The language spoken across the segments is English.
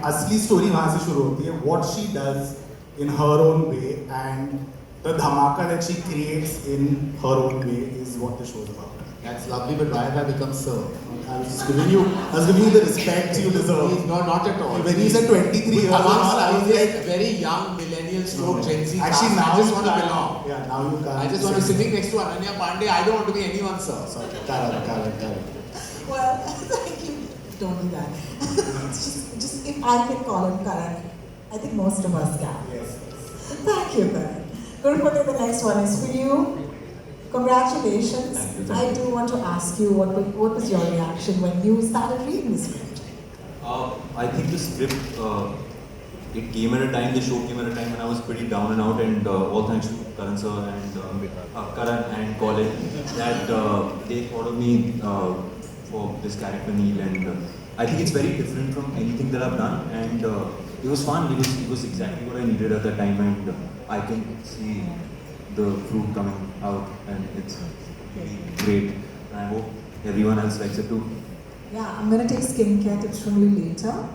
असली स्टोरी वहाँ से शुरू होती है. What she does in her own way and the dhamaka that she creates in her own way is what the show is about. That's lovely, but why have I become sir? I was giving you the respect you deserve. No, not at all. When he's at 23 years old, I was like very young millennial stroke Gen Z. Actually, now I just want to belong. Yeah, now you can't. I just want to sitting next to Ananya Panday. I don't want to be anyone's sir. Sorry, Karan. Well, thank you. Don't do that. just if I can call him Karan, I think most of us can. Yes. Thank you, Karan. Gurfateh, the next one is for you. Congratulations. Thank you. I do want to ask you, what was your reaction when you started reading the script? I think the script, it came at a time, the show came at a time when I was pretty down and out, and all thanks to Karan sir and Karan and Colin that they thought of me for this character Neil, and I think it's very different from anything that I've done, and it was fun. It was exactly what I needed at that time, and I can see the fruit coming out, and it's really great. And I hope everyone else likes it too. Yeah, I'm going to take skincare tips from you later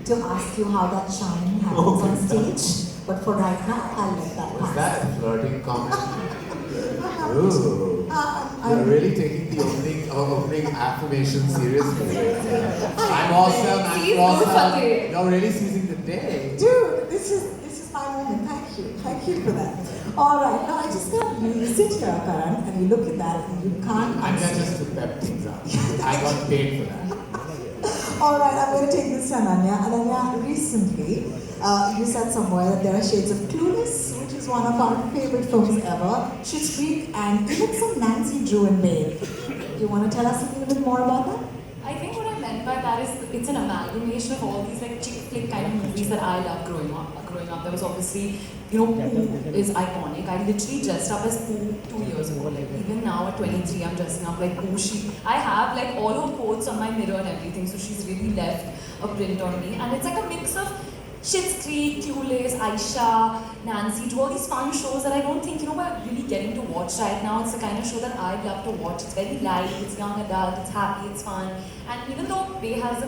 to ask you how that shine happens on stage. But for right now, I'll let that pass. Was that a flirting comment? Ooh. You're really taking the opening affirmation seriously. I'm awesome. You're really seizing the day. Dude, this is my moment. Thank you for that. All right, now I just got you sit here, Karan, and you look at that and you can't. I'm just to pep things up. I got paid for that. All right, I'm going to take this to Ananya. Ananya, recently you said somewhere that there are shades of Clueless, which is one of our favorite films ever, Schitt's Creek, and even some Nancy Drew and Babe. You want to tell us a little bit more about that? I think what I meant by that is it's an amalgamation of all these like chick flick kind of movies that I loved growing up. There was obviously, Pooh is iconic. I literally dressed up as Pooh 2 years ago. Like even now at 23, I'm dressing up like Pooh. I have like all her quotes on my mirror and everything, so she's really left a print on me. And it's like a mix of Schitt's Creek, Clueless, Aisha, Nancy, Drew, all these fun shows that I don't think, we're really getting to watch right now. It's the kind of show that I'd love to watch. It's very light, it's young adult, it's happy, it's fun. And even though Bae has a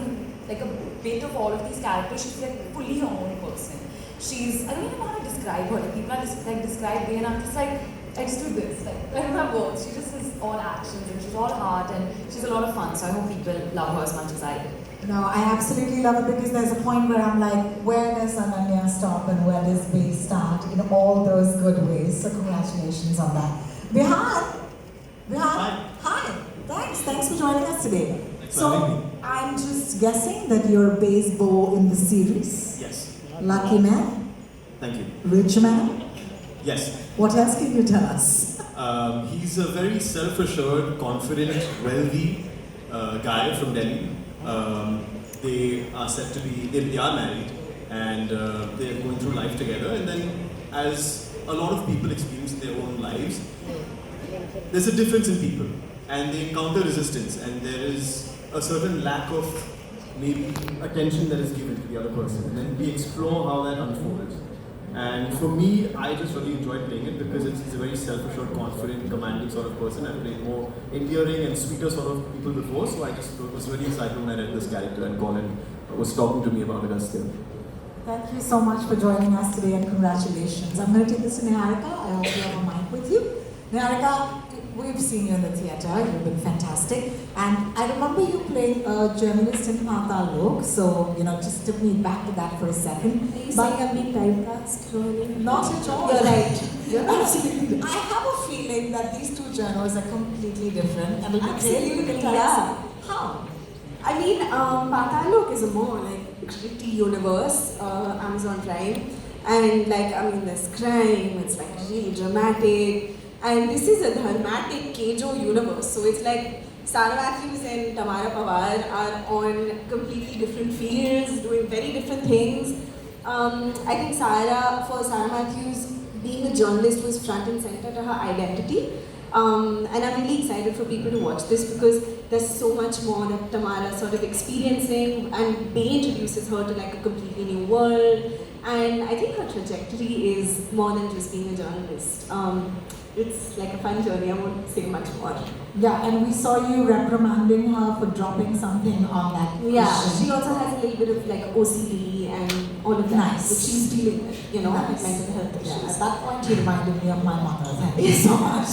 bit of all of these characters, she's like fully her own person. I don't even know how to describe her. Like, people are just describe Bae and I'm just like, I just do this. Like, I don't have words. She just is all actions and she's all heart and she's a lot of fun. So I hope people love her as much as I do. No, I absolutely love it because there's a point where I'm like, where does Ananya stop and where does Bae start in all those good ways. So congratulations on that. Vihaan, hi. Thanks for joining us today. So I'm just guessing that you're Bae's beau in the series. Yes. Lucky man. Thank you. Rich man. Yes. What else can you tell us? He's a very self-assured, confident, wealthy guy from Delhi. They are said to be, they are married and they're going through life together, and then as a lot of people experience in their own lives, there's a difference in people and they encounter resistance, and there is a certain lack of maybe attention that is given to the other person, and then we explore how that unfolds. And for me, I just really enjoyed playing it because it's a very self-assured, confident, commanding sort of person. I've played more endearing and sweeter sort of people before, so I just was really excited when I read this character and Colin was talking to me about it as still. Thank you so much for joining us today and congratulations. I'm going to take this to Niharika. I hope you have a mic with you. Niharika, we've seen you in the theatre, you've been fantastic. And I remember you playing a journalist in Patal Lok, so, just took me back to that for a second. Are you saying I'm being typecast? Not at all. You're right. Absolutely. I have a feeling that these two genres are completely different. And Absolutely, you can tell us how. I mean, Patal Lok is a more gritty universe, Amazon Prime. And there's crime, it's really dramatic. And this is a dramatic Kejo universe. So it's like Sarah Matthews and Tamara Pawar are on completely different fields, doing very different things. I think for Sarah Matthews, being a journalist was front and center to her identity. And I'm really excited for people to watch this because there's so much more that Tamara sort of experiencing, and Bay introduces her to like a completely new world. And I think her trajectory is more than just being a journalist. It's like a fun journey, I won't say much more. Yeah, and we saw you reprimanding her for dropping something on that Yeah, cushion. she also has a little bit of like OCD and all of that, Nice. which she's dealing with, you know, Nice. with mental health Yeah, issues. at that point, you reminded me of my mother. Thank you so much.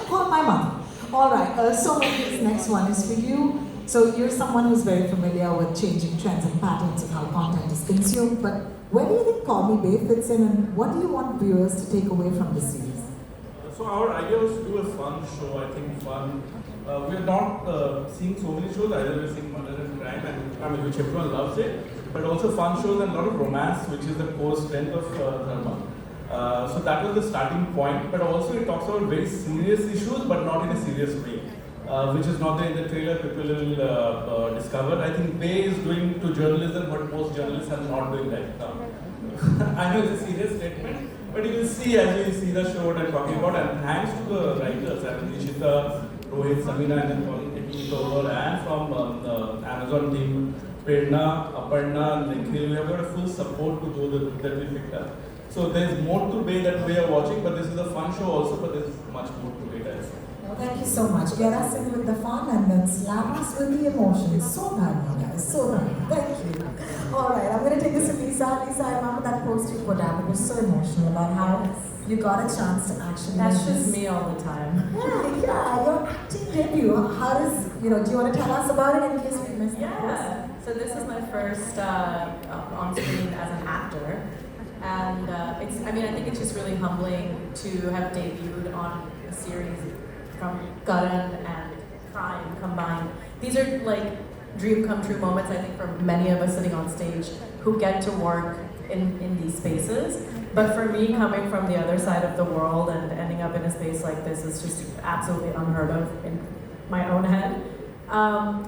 Oh, my mother. All right, so this next one is for you. So you're someone who's very familiar with changing trends and patterns of how content is consumed, but where do you think Call Me Bae fits in, and what do you want viewers to take away from the series? So our idea was to do a fun show, I think fun. We're not seeing so many shows, either we're seeing murder and crime, and I mean, which everyone loves it, but also fun shows and a lot of romance, which is the core strength of Dharma. So that was the starting point, but also it talks about very serious issues, but not in a serious way, which is not there in the trailer. People will discover. I think Bay is doing to journalism what most journalists are not doing right now. I know it's a serious statement, but you will see as we see the show what I'm talking about, and thanks to the writers, and Ishita, Rohit, Samina, and then Colin taking it over, and from the Amazon team, Prerna, Aparna, Nikhil, we have got a full support to do that we picked up. So there's more to Bay that we are watching, but this is a fun show also, but there's much more to it as well. Well, thank you so much. Get us in with the fun and then slap us with the emotions. So nice, guys. So nice. Thank you. All right, I'm going to take this to Lisa. Lisa, I remember that post you put out. It was so emotional about how you got a chance to actually. That's just me all the time. Yeah, your acting debut. How does, do you want to tell us about it in case we missed it? Yeah. So this is my first on screen as an actor. And I think it's just really humbling to have debuted on a series from Karan and crime combined. These are like dream come true moments, I think, for many of us sitting on stage who get to work in these spaces. But for me, coming from the other side of the world and ending up in a space like this is just absolutely unheard of in my own head.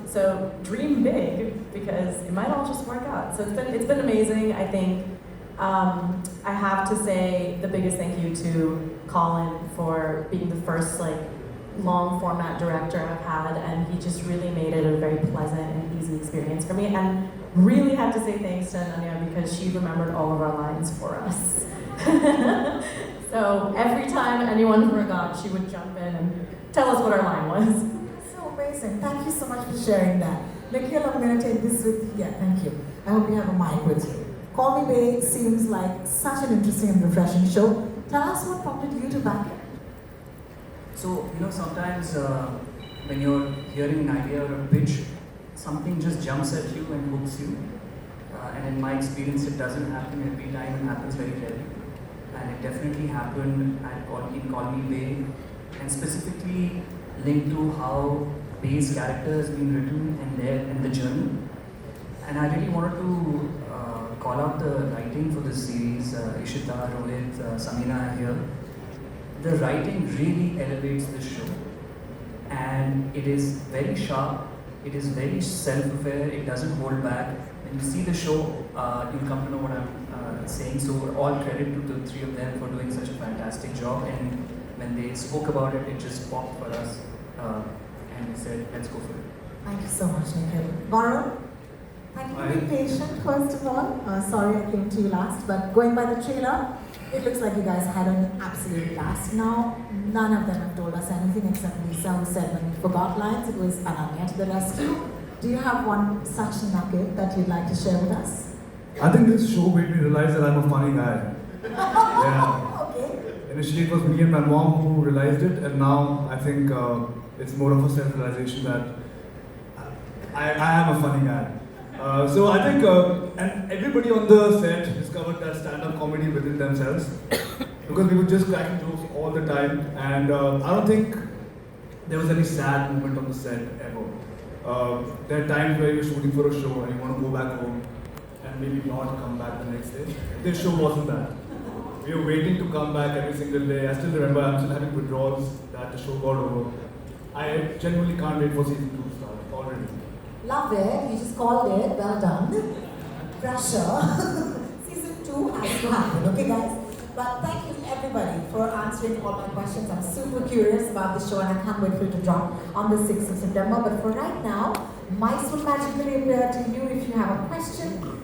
So dream big, because it might all just work out. So it's been amazing, I think. I have to say the biggest thank you to Colin for being the first long format director I've had, and he just really made it a very pleasant and easy experience for me. And really have to say thanks to Ananya because she remembered all of our lines for us. So every time anyone forgot, she would jump in and tell us what our line was. So amazing. Thank you so much for sharing that. Nikhil, I'm going to take this with you. Yeah, thank you. I hope you have a mic with you. Call Me Bae seems like such an interesting and refreshing show. Tell us what prompted you to back it. So, sometimes when you're hearing an idea or a pitch, something just jumps at you and hooks you. And in my experience, it doesn't happen every time, it happens very rarely. And it definitely happened in Call Me Bae, and specifically linked to how Bae's character has been written and the journey. And I really wanted to call out the writing for this series. Ishita, Rohit, Samina are here. The writing really elevates this show, and it is very sharp, it is very self-aware, it doesn't hold back. When you see the show, you'll come to know what I'm saying. So all credit to the three of them for doing such a fantastic job, and when they spoke about it, it just popped for us, and we said, let's go for it. Thank you so much, Nikhil. Gaurav, thank you for being patient, first of all. Sorry I came to you last, but going by the trailer, it looks like you guys had an absolute blast. Now, none of them have told us anything except Lisa, who said when we forgot lines, it was Ananya to the rescue. Do you have one such nugget that you'd like to share with us? I think this show made me realize that I'm a funny guy. Yeah. Okay. Initially it was me and my mom who realized it, and now I think it's more of a self-realization that I am a funny guy. So I think, and everybody on the set discovered that stand-up comedy within themselves, because we were just cracking jokes all the time, and I don't think there was any sad moment on the set ever. There are times where you're shooting for a show and you want to go back home and maybe not come back the next day. This show wasn't that. We were waiting to come back every single day. I still remember I'm still having withdrawals that the show got over. I genuinely can't wait for season 2 to start already. Love it. You just called it. Well done. Pressure. Season 2 has to happen. Okay, guys? But thank you everybody for answering all my questions. I'm super curious about the show and I can't wait for it to drop on the 6th of September. But for right now, mics will magically appear to you if you have a question